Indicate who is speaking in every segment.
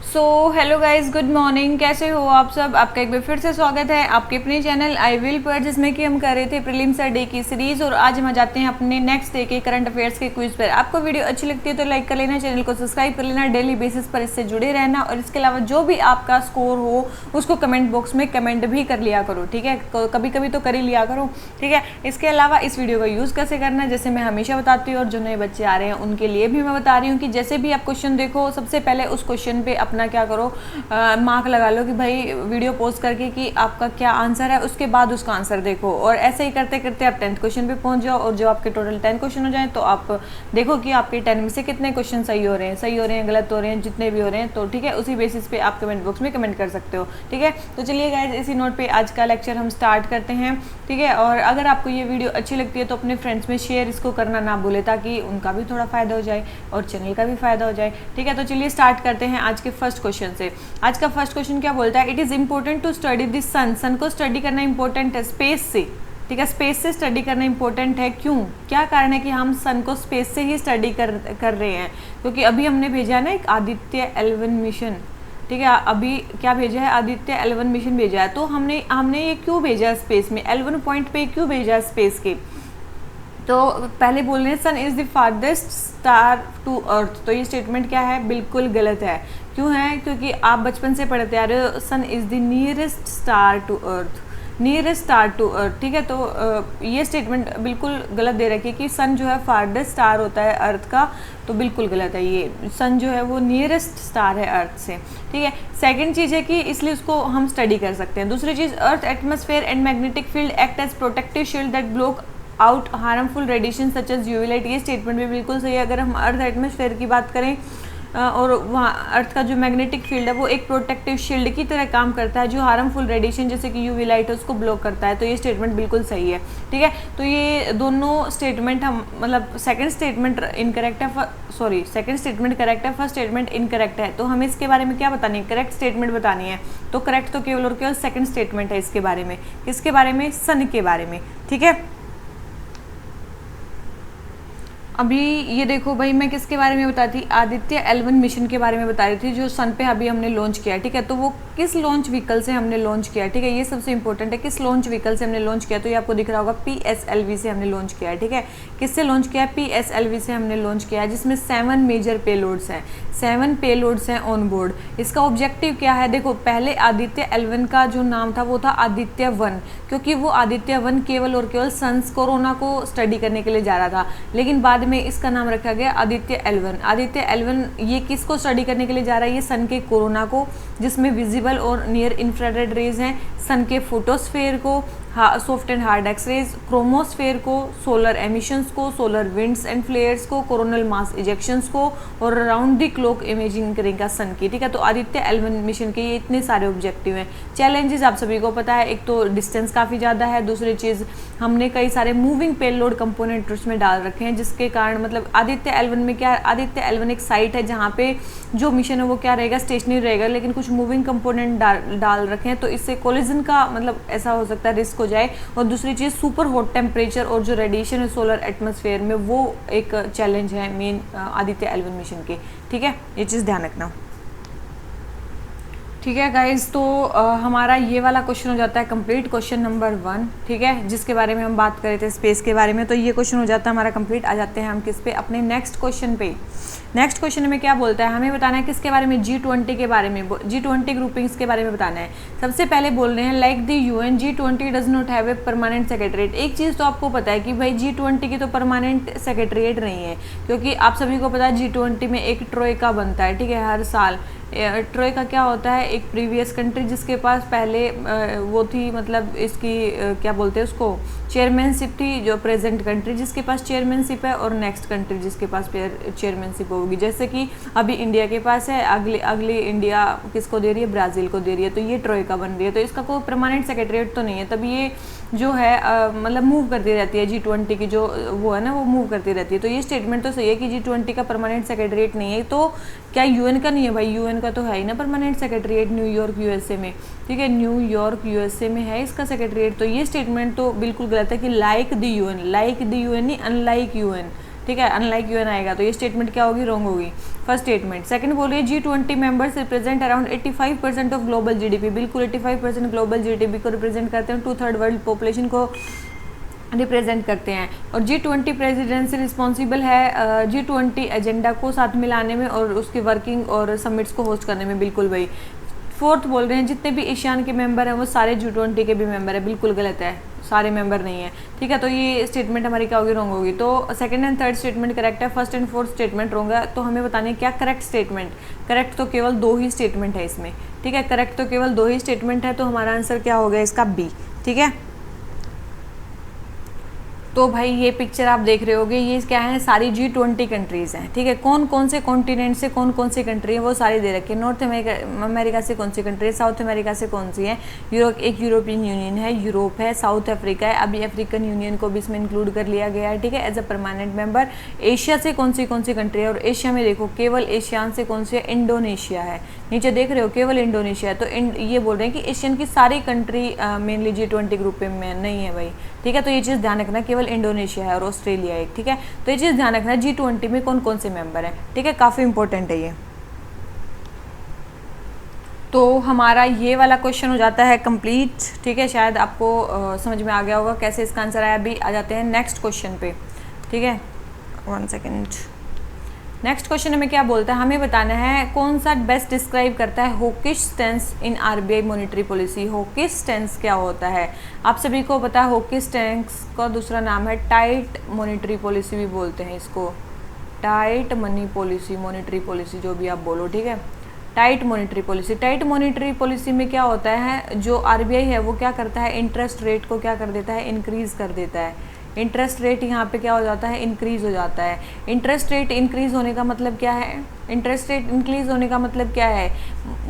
Speaker 1: So hello guys, good morning. कैसे हो आप सब? आपका एक बार फिर से स्वागत है आपके अपने चैनल आई विल पर, जिसमें कि हम कर रहे थे प्रीलिम्स डे की सीरीज। और आज हम आ जाते हैं अपने नेक्स्ट डे के करंट अफेयर्स के क्विज पर। आपको वीडियो अच्छी लगती है तो लाइक कर लेना, चैनल को सब्सक्राइब कर लेना, डेली बेसिस पर इससे जुड़े रहना। और इसके अलावा जो भी आपका स्कोर हो उसको कमेंट बॉक्स में कमेंट भी कर लिया करो, ठीक है? कभी कभी तो कर ही लिया करो, ठीक है? इसके अलावा इस वीडियो का यूज़ कैसे करना है, जैसे मैं हमेशा बताती हूँ और जो नए बच्चे आ रहे हैं उनके लिए भी मैं बता रही हूँ कि जैसे भी आप क्वेश्चन देखो, सबसे पहले उस क्वेश्चन पे अपना क्या करो, मार्क लगा लो कि भाई वीडियो पोस्ट करके कि आपका क्या आंसर है, उसके बाद उसका आंसर देखो। और ऐसे ही करते करते आप 10th क्वेश्चन पे पहुंच जाओ। और जो आपके टोटल 10 क्वेश्चन हो जाए तो आप देखो कि आपके 10 में से कितने क्वेश्चन सही हो रहे हैं, गलत हो रहे हैं, जितने भी हो रहे हैं। तो ठीक है, उसी बेसिस पे आप कमेंट बॉक्स में कमेंट कर सकते हो, ठीक है? तो चलिए गाइस, इसी नोट पे आज का लेक्चर हम स्टार्ट करते हैं, ठीक है? और अगर आपको ये वीडियो अच्छी लगती है तो अपने फ्रेंड्स में शेयर इसको करना ना भूले, ताकि उनका भी थोड़ा फायदा हो जाए और चैनल का भी फायदा हो जाए, ठीक है? तो चलिए स्टार्ट करते हैं आज के फर्स्ट क्वेश्चन से। आज का फर्स्ट क्वेश्चन क्या बोलता है? It is important to study the sun. Sun को स्टडी करना इंपॉर्टेंट है स्पेस से, ठीक है? स्पेस से स्टडी करना इंपॉर्टेंट है। क्यों, क्या कारण है कि हम सन को स्पेस से ही स्टडी कर रहे हैं? क्योंकि अभी हमने भेजा है ना एक आदित्य L1 मिशन, ठीक है? अभी क्या भेजा है? आदित्य L1 मिशन भेजा है। तो हमने ये क्यों भेजा है स्पेस में? L1 पॉइंट पे क्यों भेजा है स्पेस के? तो पहले बोल रहे हैं sun is the farthest star to earth. तो ये स्टेटमेंट क्या है? बिल्कुल गलत है। क्यों है? क्योंकि आप बचपन से पढ़ते आ रहे हो sun is the nearest star to earth, nearest star to earth, ठीक है? तो ये स्टेटमेंट बिल्कुल गलत दे रखी है कि सन जो है फारदेस्ट स्टार होता है अर्थ का, तो बिल्कुल गलत है। ये सन जो है वो नियरेस्ट स्टार है अर्थ से, ठीक है? सेकंड चीज़ है कि इसलिए उसको हम स्टडी कर सकते हैं। दूसरी चीज़, earth atmosphere and magnetic field act as protective shield that block out harmful radiation such as UV light. ये स्टेटमेंट भी बिल्कुल सही है। अगर हम अर्थ एटमॉस्फेयर की बात करें और वहाँ अर्थ का जो मैग्नेटिक फील्ड है वो एक प्रोटेक्टिव शील्ड की तरह काम करता है, जो हार्मफुल रेडिएशन जैसे कि यूवी लाइट है उसको ब्लॉक करता है। तो ये स्टेटमेंट बिल्कुल सही है, ठीक है? तो ये दोनों स्टेटमेंट हम मतलब सेकंड स्टेटमेंट इनकरेक्ट है, सॉरी सेकंड स्टेटमेंट करेक्ट है, फर्स्ट स्टेटमेंट इनकरेक्ट है। तो हमें इसके बारे में क्या बतानी है? करेक्ट स्टेटमेंट बतानी है। तो करेक्ट तो केवल और केवल सेकंड स्टेटमेंट है इसके बारे में। किसके बारे में? सन के बारे में, ठीक है? अभी ये देखो भाई, मैं किसके बारे में बताती? आदित्य L1 मिशन के बारे में बता रही थी, जो सन पे अभी हमने लॉन्च किया, ठीक है? तो वो किस लॉन्च व्हीकल से हमने लॉन्च किया, ठीक है? ये सबसे इंपॉर्टेंट है, किस लॉन्च व्हीकल से हमने लॉन्च किया। तो ये आपको दिख रहा होगा PSLV से हमने लॉन्च किया है, ठीक है? किससे लॉन्च किया है? PSLV से हमने लॉन्च किया है, जिसमें 7 मेजर पेलोड्स हैं, 7 पेलोड्स हैं ऑन बोर्ड। इसका ऑब्जेक्टिव क्या है? देखो, पहले आदित्य L1 का जो नाम था वो था आदित्य 1, क्योंकि वो आदित्य 1 केवल और केवल सन्स कोरोना को स्टडी करने के लिए जा रहा था। लेकिन बाद में इसका नाम रखा गया आदित्य L1। आदित्य L1 ये किसको स्टडी करने के लिए जा रहा है? ये सन के कोरोना को, जिसमें विजिबल और नियर इंफ्रारेड रेज हैं, सन के फोटोस्फेयर को, soft and hard X-rays, chromosphere को, सोलर एमिशंस को, सोलर विंड्स एंड फ्लेयर्स को, कोरोनल मास इजेक्शंस को, और राउंड द क्लॉक इमेजिंग करेगा सन की, ठीक है? तो आदित्य L1 मिशन के ये इतने सारे ऑब्जेक्टिव हैं। चैलेंजेस आप सभी को पता है, एक तो डिस्टेंस काफ़ी ज़्यादा है, दूसरी चीज़ हमने कई सारे मूविंग पेलोड कंपोनेंट उसमें डाल रखे हैं, जिसके कारण मतलब आदित्य L1 में क्या, आदित्य L1 एक साइट है जहाँ पे जो मिशन है वो क्या रहेगा? स्टेशनरी रहेगा, लेकिन कुछ मूविंग कंपोनेंट डाल रखे हैं। तो इससे कोलिजन का मतलब ऐसा हो सकता है रिस्क हो जाए। और दूसरी चीज़, सुपर हॉट टेम्परेचर और जो रेडिएशन है सोलर एटमॉस्फेयर में, वो एक चैलेंज है मेन आदित्य L1 मिशन के, ठीक है? ये चीज़ ध्यान रखना, ठीक है गाइज? तो हमारा ये वाला क्वेश्चन हो जाता है कंप्लीट, क्वेश्चन नंबर 1, ठीक है? जिसके बारे में हम बात कर रहे थे स्पेस के बारे में। तो ये क्वेश्चन हो जाता है हमारा कंप्लीट। आ जाते हैं हम किस पे? अपने नेक्स्ट क्वेश्चन पे। नेक्स्ट क्वेश्चन में क्या बोलता है? हमें बताना है किसके बारे में? G20 के बारे में, G20 ग्रुपिंग्स के बारे में बताना है। सबसे पहले बोल रहे हैं like the UN G20 does not have a permanent secretariat. एक चीज़ तो आपको पता है कि भाई G20 की तो परमानेंट सेक्रेटरीट नहीं है, क्योंकि आप सभी को पता है G20 में एक ट्रोइका बनता है, ठीक है? हर साल ट्रोइका क्या होता है? एक प्रीवियस कंट्री जिसके पास पहले वो थी, मतलब इसकी क्या बोलते हैं उसको, चेयरमैनशिप थी, जो प्रेजेंट कंट्री जिसके पास चेयरमैनशिप है, और नेक्स्ट कंट्री जिसके पास चेयरमैनशिप होगी। जैसे कि अभी इंडिया के पास है, अगली इंडिया किसको दे रही है? ब्राज़ील को दे रही है। तो ये ट्रोइका बन रही है। तो इसका कोई परमानेंट सेक्रेटरीट तो नहीं है, तभी ये जो है मतलब मूव करती रहती है। G20 की जो वो है ना, वो मूव करती रहती है। तो ये स्टेटमेंट तो सही है कि G20 का परमानेंट सेक्रेटरीट नहीं है। तो क्या UN का नहीं है? भाई UN का तो है ही ना परमानेंट सेक्रेटरीट, न्यूयॉर्क USA में, ठीक है? न्यूयॉर्क USA में है इसका सेक्रेटरीट। तो ये स्टेटमेंट तो बिल्कुल गलत है कि like the UN, like the UN नहीं, अनलाइक UN, ठीक है, अनलाइक यूएन आएगा, तो ये स्टेटमेंट क्या होगी, रॉन्ग होगी फर्स्ट स्टेटमेंट। सेकंड बोल रही है G20 members represent around 85% of global GDP, बिल्कुल 85% ग्लोबल जीडीपी को रिप्रेजेंट करते हैं, 2/3 वर्ल्ड पॉपुलेशन को रिप्रेजेंट करते हैं। और G20 प्रेसिडेंसी रिस्पॉन्सिबल है G20 एजेंडा को साथ में लाने में और उसकी वर्किंग और समिट्स को होस्ट करने में, बिल्कुल भाई। फोर्थ बोल रहे हैं जितने भी एशियान के मेंबर हैं वो सारे G20 के भी मेंबर है, बिल्कुल गलत है, सारे मेंबर नहीं है, ठीक है। तो ये स्टेटमेंट हमारी क्या होगी, रॉन्ग होगी। तो second and third statement correct है, first and fourth statement wrong है। तो हमें बताने क्या करेक्ट स्टेटमेंट, करेक्ट तो केवल 2 ही स्टेटमेंट है इसमें, ठीक है, करेक्ट तो केवल 2 ही स्टेटमेंट है, तो हमारा आंसर क्या हो गया इसका बी, ठीक है। तो भाई ये पिक्चर आप देख रहे होगे, ये क्या है, सारी G20 कंट्रीज़ हैं, ठीक है। कौन कौन से कॉन्टिनेंट से कौन कौन सी कंट्री है वो सारी दे रखी है। नॉर्थ अमेरिका से कौन सी कंट्री है, साउथ अमेरिका से कौन सी है, एक यूरोपियन यूनियन है, यूरोप है, साउथ अफ्रीका है, अभी अफ्रीकन यूनियन को भी इसमें इंक्लूड कर लिया गया है, ठीक है, as a permanent member. Asia से कौन सी कंट्री है, और एशिया में देखो केवल एशियान से कौन सी है, इंडोनेशिया है, नीचे देख रहे हो केवल इंडोनेशिया है। तो ये बोल रहे हैं कि एशियन की सारी कंट्री मेनली G20 ग्रुप में नहीं है भाई, ठीक है। तो ये चीज़ ध्यान रखना, केवल इंडोनेशिया है और ऑस्ट्रेलिया है, ठीक है। तो ये चीज़ ध्यान रखना G20 में कौन कौन से मेंबर हैं, ठीक है, काफ़ी इंपॉर्टेंट है ये। तो हमारा ये वाला क्वेश्चन हो जाता है कंप्लीट, ठीक है। शायद आपको समझ में आ गया होगा कैसे इसका आंसर आया। अभी आ जाते हैं नेक्स्ट क्वेश्चन पे, ठीक है, 1 सेकेंड। नेक्स्ट क्वेश्चन हमें क्या बोलता है, हमें बताना है कौन सा बेस्ट डिस्क्राइब करता है hawkish stance in RBI monetary policy. Hawkish stance क्या होता है, आप सभी को पता है। हॉकिश स्टैंस का दूसरा नाम है टाइट मॉनेटरी पॉलिसी भी बोलते हैं इसको, tight money policy, monetary policy जो भी आप बोलो, ठीक है, tight monetary policy. Tight monetary policy में क्या होता है, जो आरबीआई है वो क्या करता है, इंटरेस्ट रेट को क्या कर देता है, इंक्रीज कर देता है। इंटरेस्ट रेट यहाँ पे क्या हो जाता है, इंक्रीज हो जाता है। इंटरेस्ट रेट इंक्रीज होने का मतलब क्या है, इंटरेस्ट रेट इंक्रीज होने का मतलब क्या है,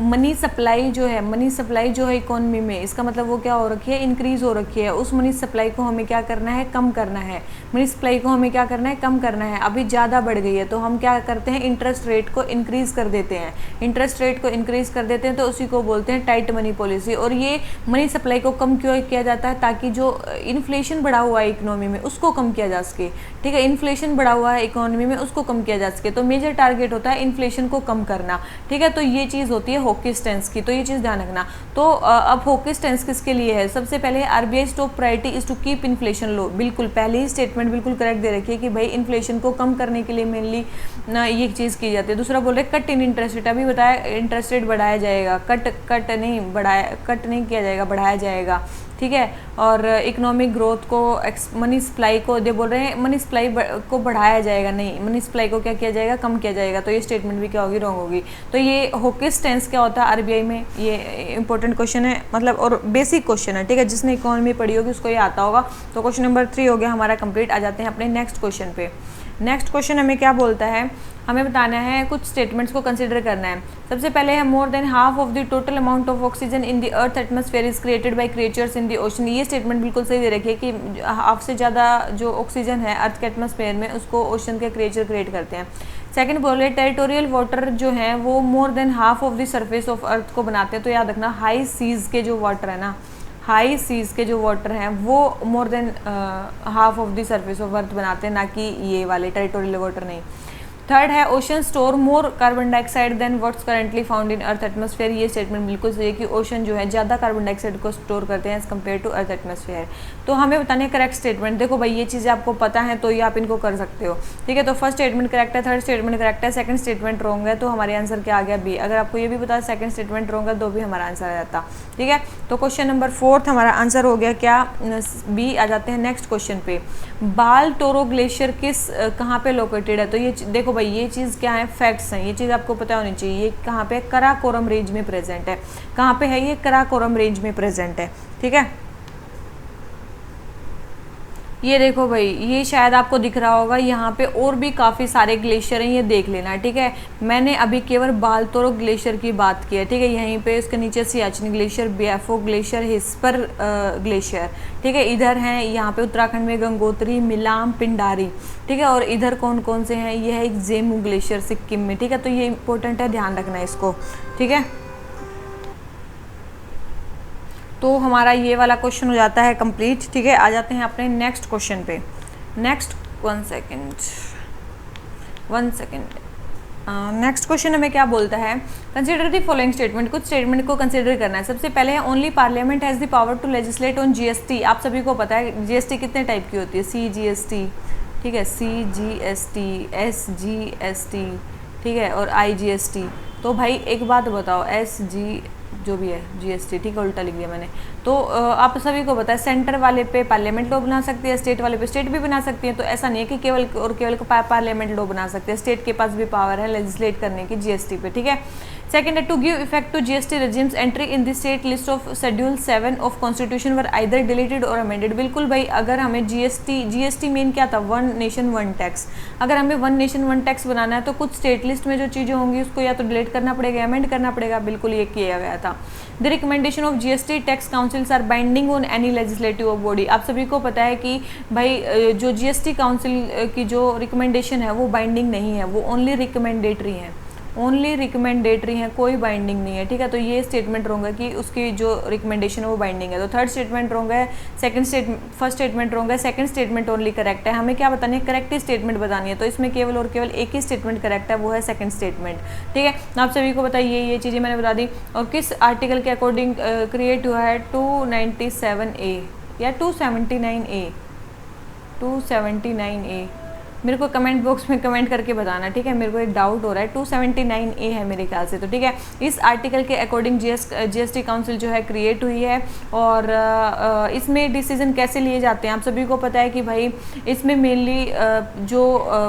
Speaker 1: मनी सप्लाई जो है, मनी सप्लाई जो है इकोनॉमी में, इसका मतलब वो क्या हो रखी है, इंक्रीज हो रखी है। उस मनी सप्लाई को हमें क्या करना है, कम करना है। मनी सप्लाई को हमें क्या करना है, कम करना है। अभी ज़्यादा बढ़ गई है तो हम क्या करते हैं, इंटरेस्ट रेट को इंक्रीज कर देते हैं। इंटरेस्ट रेट को इंक्रीज कर देते हैं तो उसी को बोलते हैं टाइट मनी पॉलिसी। और ये मनी सप्लाई को कम क्यों किया जाता है, ताकि जो इन्फ्लेशन बढ़ा हुआ है इकोनॉमी में उसको कम किया जा सके, ठीक है। इन्फ्लेशन बढ़ा हुआ है इकोनॉमी में उसको कम किया जा सके, तो मेजर टारगेट होता है इन्फ्लेशन को कम करना, ठीक है। तो ये चीज़ होती है हॉकिश स्टैंस की, तो ये चीज़ ध्यान रखना। तो अब हॉकिश स्टैंस किसके लिए है, सबसे पहले RBI top priority is to keep inflation low. बिल्कुल पहले ही स्टेटमेंट बिल्कुल करेक्ट दे रखी है कि भाई इन्फ्लेशन को कम करने के लिए मेनली ये चीज़ की जाती है। दूसरा बोल रहे कट इन इंटरेस्ट रेट, अभी बताया इंटरेस्ट रेट बढ़ाया जाएगा, कट नहीं किया जाएगा, बढ़ाया जाएगा, ठीक है। और इकोनॉमिक ग्रोथ को, मनी सप्लाई को, दे बोल रहे हैं मनी सप्लाई को बढ़ाया जाएगा, नहीं, मनी सप्लाई को क्या किया जाएगा, कम किया जाएगा। तो ये स्टेटमेंट भी क्या होगी, रॉन्ग होगी। तो ये हॉकिश स्टैंस क्या होता है आरबीआई में, ये इंपॉर्टेंट क्वेश्चन है, मतलब और बेसिक क्वेश्चन है, ठीक है। जिसने इकोनॉमी पढ़ी होगी उसको ये आता होगा। तो क्वेश्चन नंबर 3 हो गया हमारा कंप्लीट। आ जाते हैं अपने नेक्स्ट क्वेश्चन पे। नेक्स्ट क्वेश्चन हमें क्या बोलता है, हमें बताना है कुछ स्टेटमेंट्स को कंसीडर करना है। सबसे पहले है मोर than half of the total amount of oxygen in the earth atmosphere is created by creatures in the ocean. ये स्टेटमेंट बिल्कुल सही दे रखी है कि हाफ से ज़्यादा जो ऑक्सीजन है अर्थ के एटमॉस्फेयर में उसको ओशन के क्रिएचर क्रिएट करते हैं। सेकंड बोले टेरिटोरियल वाटर जो है वो more than half of the surface of अर्थ को बनाते हैं। तो याद रखना हाई सीज के जो वाटर है ना, हाई सीज के जो वाटर हैं वो more than half of the surface of earth बनाते हैं, ना कि ये वाले टेरिटोरियल वाटर नहीं। थर्ड है ocean store more carbon dioxide than what's currently found in earth atmosphere. ये स्टेटमेंट बिल्कुल सही है कि ओशन जो है ज़्यादा कार्बन डाइऑक्साइड को स्टोर करते हैं as compare to earth atmosphere. तो हमें बताने करेक्ट स्टेटमेंट। देखो भाई ये चीज़ें आपको पता है तो ये आप इनको कर सकते हो, ठीक है। तो फर्स्ट स्टेटमेंट करेक्ट है, थर्ड स्टेटमेंट करेक्ट है, सेकंड स्टेटमेंट रॉन्ग है, तो हमारे आंसर क्या आ गया बी। अगर आपको ये भी पता है सेकंड स्टेटमेंट रॉन्ग है तो भी हमारा आंसर आ जाता, ठीक है। तो क्वेश्चन नंबर 4 हमारा आंसर हो गया क्या, बी। आ जाते हैं नेक्स्ट क्वेश्चन पे। बाल टोरो ग्लेशियर कहाँ पे लोकेटेड है। तो ये देखो भाई ये चीज़ क्या है, फैक्ट्स हैं, ये चीज़ आपको पता होनी चाहिए। ये कहाँ पे, कराकोरम रेंज में प्रेजेंट है। कहाँ पे है ये, कराकोरम रेंज में प्रेजेंट है, ठीक है। ये देखो भाई ये शायद आपको दिख रहा होगा, यहाँ पे और भी काफ़ी सारे ग्लेशियर हैं, ये देख लेना, ठीक है। मैंने अभी केवल बालतोरो ग्लेशियर की बात की है, ठीक है। यहीं पे इसके नीचे Siachen glacier, Biafo glacier, Hisper glacier, ठीक है। इधर हैं यहाँ पे उत्तराखंड में गंगोत्री, मिलाम, पिंडारी, ठीक है। और इधर कौन कौन से हैं, ये है एक जेमू ग्लेशियर सिक्किम में, ठीक है। तो ये इंपॉर्टेंट है, ध्यान रखना है इसको, ठीक है। तो हमारा ये वाला क्वेश्चन हो जाता है कंप्लीट, ठीक है। आ जाते हैं अपने नेक्स्ट क्वेश्चन पे। Next 1 second. 1 second. Next question हमें क्या बोलता है, कंसिडर द फॉलोइंग स्टेटमेंट, कुछ स्टेटमेंट को कंसिडर करना है। सबसे पहले है only parliament has the power to legislate on GST. आप सभी को पता है जीएसटी कितने टाइप की होती है, CGST, ठीक है, CGST, SGST, ठीक है, और IGST। तो भाई एक बात बताओ, SG जो भी है GST, ठीक है, उल्टा लिख दिया मैंने। तो आप सभी को पता है सेंटर वाले पे पार्लियामेंट लॉ बना सकती है, स्टेट वाले पे स्टेट भी बना सकती है। तो ऐसा नहीं है कि केवल और केवल पार्लियामेंट लॉ बना सकते हैं, स्टेट के पास भी पावर है लेजिस्लेट करने की जीएसटी पे, ठीक है। सेकंड है to give effect to GST regimes entry in the state list of schedule 7 of constitution were either deleted or amended. बिल्कुल भाई, अगर हमें जीएसटी मेन क्या था, वन नेशन वन टैक्स। अगर हमें वन नेशन वन टैक्स बनाना है तो कुछ स्टेट लिस्ट में जो चीज़ें होंगी उसको या तो डिलीट करना पड़ेगा, अमेंड करना पड़ेगा। बिल्कुल ये किया गया था। The recommendation of GST tax councils are binding on any legislative body. आप सभी को पता है कि भाई जो जीएसटी काउंसिल की जो रिकमेंडेशन है वो बाइंडिंग नहीं है, वो ओनली रिकमेंडेटरी है, ओनली रिकमेंडेटरी है, कोई बाइंडिंग नहीं है, ठीक है। तो ये स्टेटमेंट रॉन्ग है कि उसकी जो रिकमेंडेशन है वो बाइंडिंग है। तो थर्ड स्टेटमेंट रॉन्ग है, फर्स्ट स्टेटमेंट रॉन्ग है, सेकंड स्टेटमेंट ओनली करेक्ट है। हमें क्या बतानी है, करेक्ट स्टेटमेंट बतानी है। तो इसमें केवल और केवल एक ही स्टेटमेंट करेक्ट है, वो है सेकंड स्टेटमेंट, ठीक है। आप सभी को बताइए ये चीज़ें मैंने बता दी। और किस आर्टिकल के अकॉर्डिंग क्रिएट हुआ है, 297A या 279A, 279A। मेरे को कमेंट बॉक्स में कमेंट करके बताना, ठीक है, मेरे को एक डाउट हो रहा है। 279A है मेरे ख्याल से, तो ठीक है। इस आर्टिकल के अकॉर्डिंग जीएसटी काउंसिल जो है क्रिएट हुई है। और इसमें डिसीजन कैसे लिए जाते हैं, आप सभी को पता है कि भाई इसमें मेनली जो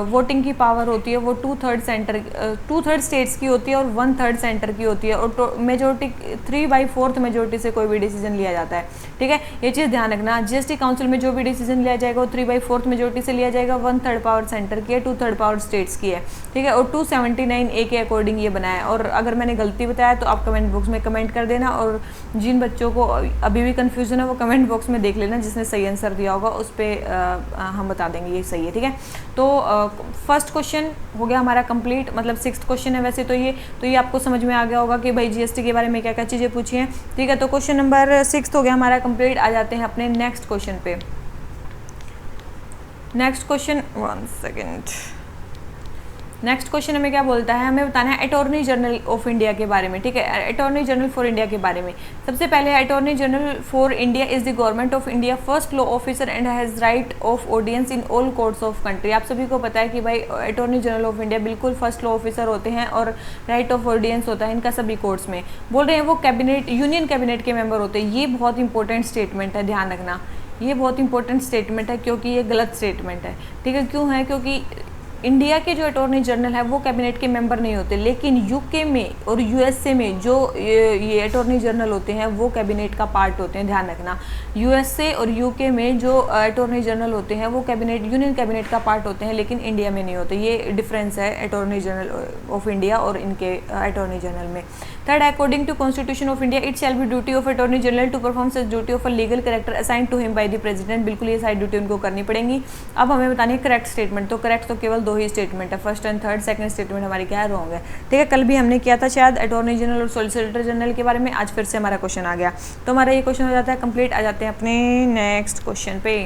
Speaker 1: वोटिंग की पावर होती है वो 2/3 स्टेट्स की होती है और 1/3 सेंटर की होती है। और मेजोरिटी 3/4 मेजोरिटी से कोई भी डिसीजन लिया जाता है, ठीक है। ये चीज़ ध्यान रखना, जीएसटी काउंसिल में जो भी डिसीजन लिया जाएगा वो 3/4 मेजोरिटी से लिया जाएगा, 1/3 पावर सेंटर की है, 2/3 पावर स्टेट्स की है, ठीक है। और 279A के अकॉर्डिंग ये बना है। और अगर मैंने गलती बताया तो आप कमेंट बॉक्स में कमेंट कर देना। और जिन बच्चों को अभी भी कंफ्यूजन है वो कमेंट बॉक्स में देख लेना, जिसने सही आंसर दिया होगा उस पर हम बता देंगे ये सही है, ठीक है। तो फर्स्ट क्वेश्चन हो गया हमारा कंप्लीट, मतलब 6th क्वेश्चन है वैसे तो ये आपको समझ में आ गया होगा कि भाई जीएसटी के बारे में क्या क्या चीज़ें पूछी हैं, ठीक है। तो क्वेश्चन नंबर 6 हो गया हमारा कंप्लीट। आ जाते हैं अपने नेक्स्ट क्वेश्चन पे। Next question, 1 second. Next question हमें क्या बोलता है, हमें बताना है अटॉर्नी जनरल ऑफ इंडिया के बारे में, ठीक है। अटॉर्नी जनरल फॉर इंडिया के बारे में सबसे पहले attorney general for India is the government of India first law officer and has right of audience in all courts of country. आप सभी को पता है कि भाई अटॉर्नी जनरल ऑफ इंडिया बिल्कुल फर्स्ट लॉ ऑफिसर होते हैं और राइट ऑफ ऑडियंस होता है इनका सभी कोर्ट्स में। बोल रहे हैं वो कैबिनेट, यूनियन कैबिनेट के मेंबर होते हैं। ये बहुत इंपॉर्टेंट स्टेटमेंट है, ध्यान रखना, ये बहुत इंपॉर्टेंट स्टेटमेंट है क्योंकि ये गलत स्टेटमेंट है, ठीक है। क्यों है, क्योंकि इंडिया के जो अटॉर्नी जनरल है वो कैबिनेट के मेंबर नहीं होते, लेकिन यूके में और यूएसए में जो ये अटॉर्नी जनरल होते हैं वो कैबिनेट का पार्ट होते हैं, ध्यान रखना। यूएसए और यूके में जो अटॉर्नी जनरल होते हैं वो कैबिनेट, यूनियन कैबिनेट का पार्ट होते हैं, लेकिन इंडिया में नहीं होते। ये डिफरेंस है अटॉर्नी जनरल ऑफ इंडिया और इनके अटॉर्नी जनरल में। Third, according to constitution of India it shall be duty of attorney general to perform such duty of a legal character assign to him by the president. बिल्कुल ये सारी duty उनको करनी पड़ेंगी। अब हमें बतानी है करेक्ट स्टेटमेंट। तो करेक्ट तो केवल 2 ही स्टेटमेंट है, first and third. Second statement हमारी क्या है, रॉन्ग है, ठीक है। कल भी हमने किया था शायद अटॉर्नी जनरल और सॉलिसिटर जनरल के बारे में, आज फिर से हमारा क्वेश्चन आ गया। तो हमारा ये क्वेश्चन हो जाता है कंप्लीट। आ जाते हैं अपने नेक्स्ट क्वेश्चन पे।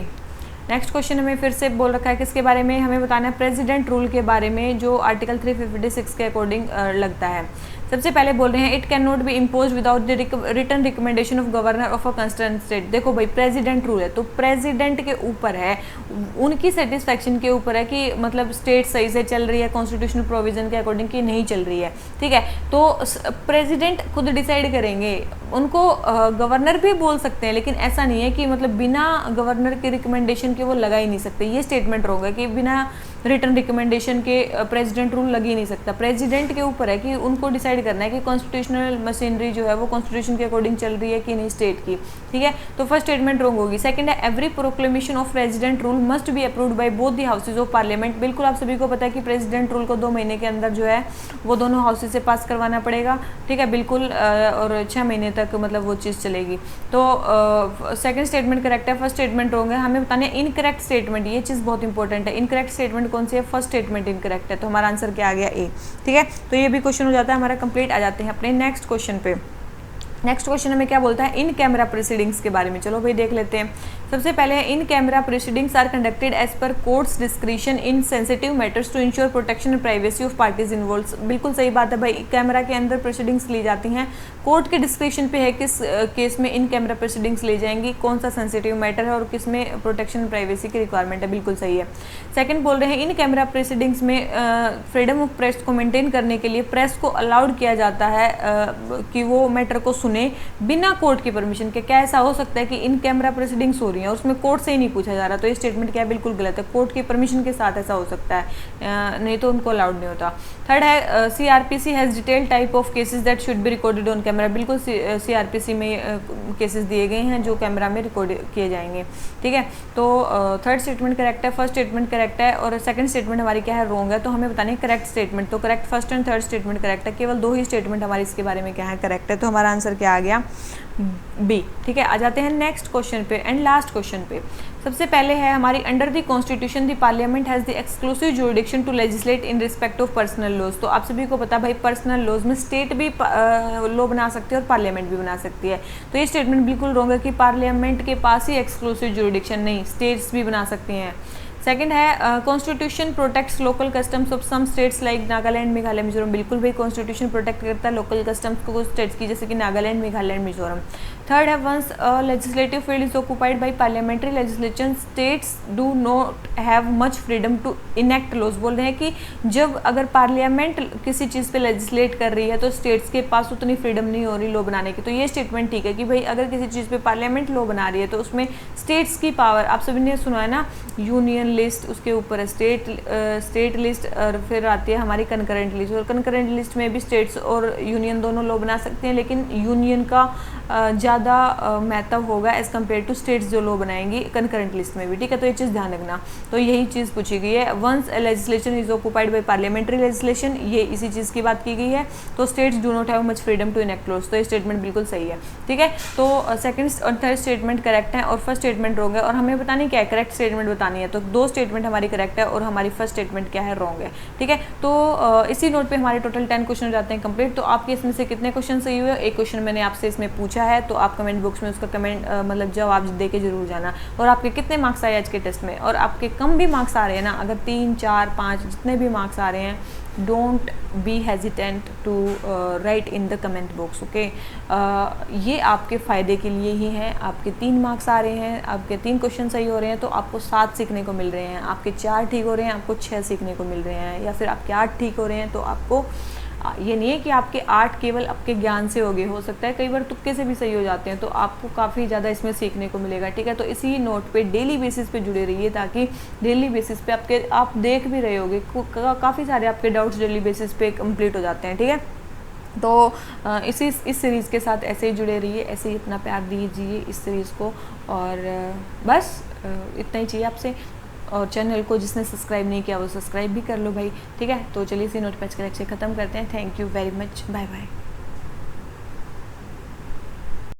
Speaker 1: नेक्स्ट क्वेश्चन हमें फिर से बोल रखा है किसके बारे में, हमें बताना है प्रेसिडेंट रूल के बारे में, जो आर्टिकल 356 के अकॉर्डिंग लगता है। सबसे पहले बोल रहे हैं it can not be impose without the written recommendation of governor of a concern state. देखो भाई प्रेसिडेंट रूल है तो प्रेसिडेंट के ऊपर है, उनकी सेटिस्फैक्शन के ऊपर है कि मतलब स्टेट सही से चल रही है कॉन्स्टिट्यूशनल प्रोविजन के अकॉर्डिंग कि नहीं चल रही है, ठीक है। तो प्रेसिडेंट खुद डिसाइड करेंगे, उनको गवर्नर भी बोल सकते हैं, लेकिन ऐसा नहीं है कि मतलब बिना गवर्नर के रिकमेंडेशन के वो लगा ही नहीं सकते। ये स्टेटमेंट होगा कि बिना रिटर्न रिकमेंडेशन के प्रेसिडेंट रूल लग ही नहीं सकता। प्रेसिडेंट के ऊपर है कि उनको डिसाइड करना है कि कॉन्स्टिट्यूशनल मशीनरी जो है वो कॉन्स्टिट्यूशन के अकॉर्डिंग चल रही है कि नहीं स्टेट की, ठीक है। तो फर्स्ट स्टेटमेंट रॉन्ग होगी। सेकंड है every proclamation of president rule must be approved by both the houses of parliament. बिल्कुल आप सभी को पता है कि प्रेसिडेंट रूल को 2 महीने के अंदर जो है वो दोनों हाउसेज से पास करवाना पड़ेगा, ठीक है, बिल्कुल। और 6 महीने तक मतलब वो चीज़ चलेगी। तो सेकंड स्टेटमेंट करेक्ट है, फर्स्ट स्टेटमेंट रॉन्ग है। हमें बताने इनकरेक्ट स्टेटमेंट, ये चीज़ बहुत इंपॉर्टेंट है। इनकरेक्ट स्टेटमेंट कौन सी है, फर्स्ट स्टेटमेंट इनकरेक्ट है। तो हमारा आंसर क्या आ गया, ए, ठीक है। तो ये भी क्वेश्चन हो जाता है हमारा कंप्लीट। आ जाते हैं अपने नेक्स्ट क्वेश्चन पे। नेक्स्ट क्वेश्चन हमें क्या बोलता है इन कैमरा प्रोसीडिंग्स के बारे में। चलो भाई देख लेते हैं। सबसे पहले है in camera proceedings are conducted as per court's discretion in sensitive matters to ensure protection and privacy of parties involve. बिल्कुल सही बात है भाई, कैमरा के अंदर प्रोसीडिंग्स ली जाती हैं, कोर्ट के डिस्क्रिप्शन पे है किस केस में इन कैमरा प्रोसीडिंग्स ली जाएंगी, कौन सा सेंसिटिव मैटर है और किस में प्रोटेक्शन एंड प्राइवेसी की रिक्वायरमेंट है। बिल्कुल सही है। सेकंड बोल रहे हैं इन कैमरा प्रोसीडिंग्स में फ्रीडम ऑफ प्रेस को मेंटेन करने के लिए प्रेस को अलाउड किया जाता है कि वो मैटर को सुने बिना कोर्ट की परमिशन के। क्या ऐसा हो सकता है कि इन कैमरा प्रोसीडिंग्स हो रही हैं और उसमें कोर्ट से ही नहीं पूछा जा रहा? तो ये स्टेटमेंट क्या है, बिल्कुल गलत है। कोर्ट की परमिशन के साथ ऐसा हो सकता है, नहीं तो उनको अलाउड नहीं होता। थर्ड है CRPC has detail type of cases that should be recorded on camera. बिल्कुल CRPC में केसेस दिए गए हैं जो कैमरा में रिकॉर्ड किए जाएंगे, ठीक है। तो थर्ड स्टेटमेंट करेक्ट है, फर्स्ट स्टेटमेंट करेक्ट है और सेकंड स्टेटमेंट हमारी क्या है, रॉन्ग है। तो हमें बताने करेक्ट स्टेटमेंट। तो correct first and third statement correct है, केवल 2 ही स्टेटमेंट हमारी इसके बारे में क्या है, करेक्ट है। तो हमारा आंसर क्या आ गया, बी, ठीक है। आ जाते हैं नेक्स्ट क्वेश्चन पे एंड लास्ट क्वेश्चन पे। सबसे पहले है हमारी under the constitution the parliament has the exclusive jurisdiction to legislate in respect of personal laws. तो आप सभी को पता भाई, पर्सनल लॉज में स्टेट भी लॉ बना सकती है और पार्लियामेंट भी बना सकती है। तो ये स्टेटमेंट बिल्कुल रॉन्ग है कि पार्लियामेंट के पास ही एक्सक्लूसिव जुरिडिक्शन, नहीं, स्टेट्स भी बना सकती हैं। सेकंड है constitution protects local customs of some states like Nagaland, Meghalaya, Mizoram. बिल्कुल भाई, कॉन्स्टिट्यूशन प्रोटेक्ट करता है लोकल कस्टम्स को कुछ स्टेट्स की, जैसे कि नागालैंड, मेघालय, मिजोरम। थर्ड है once legislative field is occupied by parliamentary legislation states do not have much freedom to enact laws. बोल रहे हैं कि जब अगर पार्लियामेंट किसी चीज़ पे लेजिस्लेट कर रही है तो स्टेट्स के पास उतनी फ्रीडम नहीं हो रही लॉ बनाने की। तो ये स्टेटमेंट ठीक है कि भाई अगर किसी चीज़ पे पार्लियामेंट लॉ बना रही है तो उसमें स्टेट्स की पावर, आप सभी ने सुना है ना, यूनियन लिस्ट, उसके ऊपर है स्टेट लिस्ट और फिर आती है हमारी कंकरेंट लिस्ट। और कंकरेंट लिस्ट में भी स्टेट्स और यूनियन दोनों लॉ बना सकते हैं, लेकिन यूनियन का ज़्यादा महत्व होगा एज़ कम्पेयर टू स्टेट्स जो लॉ बनाएंगी कंकरेंट लिस्ट में भी, ठीक है। तो ये चीज़ ध्यान रखना। तो यही चीज़ पूछी गई है। Once legislation is occupied by parliamentary legislation, ये इसी चीज़ की बात की गई है। तो states do not have much freedom to enact laws. तो ये स्टेटमेंट बिल्कुल सही है, ठीक है। तो सेकंड और थर्ड स्टेटमेंट करेक्ट है और फर्स्ट स्टेटमेंट रॉन्ग है। और हमें बतानी क्या है, करेक्ट स्टेटमेंट बतानी है। तो 2 स्टेटमेंट हमारी करेक्ट है और हमारी फर्स्ट स्टेटमेंट क्या है, रॉन्ग है, ठीक है। तो इसी नोट पे हमारे टोटल 10 क्वेश्चन हो जाते हैं कंप्लीट। तो आपके इसमें से कितने क्वेश्चन सही हुए? एक क्वेश्चन मैंने आपसे इसमें पूछा है, तो आप कमेंट बॉक्स में उसका कमेंट मतलब जवाब दे के जरूर जाना। और आपके कितने मार्क्स आए आज के टेस्ट में, और आपके कम भी मार्क्स आ रहे हैं ना, अगर 3, 4, 5 जितने भी मार्क्स आ रहे हैं, don't be hesitant to write in the comment box, okay. ये आपके फ़ायदे के लिए ही है। आपके 3 मार्क्स आ रहे हैं, आपके 3 क्वेश्चन सही हो रहे हैं तो आपको 7 सीखने को मिल रहे हैं। आपके 4 ठीक हो रहे हैं, आपको 6 सीखने को मिल रहे हैं। या फिर आपके 8 ठीक हो रहे हैं तो आपको, ये नहीं है कि आपके 8 केवल आपके ज्ञान से हो सकता है कई बार तुक्के से भी सही हो जाते हैं, तो आपको काफ़ी ज़्यादा इसमें सीखने को मिलेगा, ठीक है। तो इसी नोट पे डेली बेसिस पे जुड़े रहिए, ताकि डेली बेसिस पे आप देख भी रहे होगे काफ़ी सारे आपके डाउट्स डेली बेसिस पे कंप्लीट हो जाते हैं, ठीक है। तो इस सीरीज़ के साथ ऐसे ही जुड़े रहिए, ऐसे ही अपना प्यार दीजिए इस सीरीज़ को। और बस इतना ही चाहिए आपसे। और चैनल को जिसने सब्सक्राइब नहीं किया वो सब्सक्राइब भी कर लो भाई, ठीक है। तो चलिए इसी नोट पे आज का लेक्चर ख़त्म करते हैं। Thank you very much, bye bye.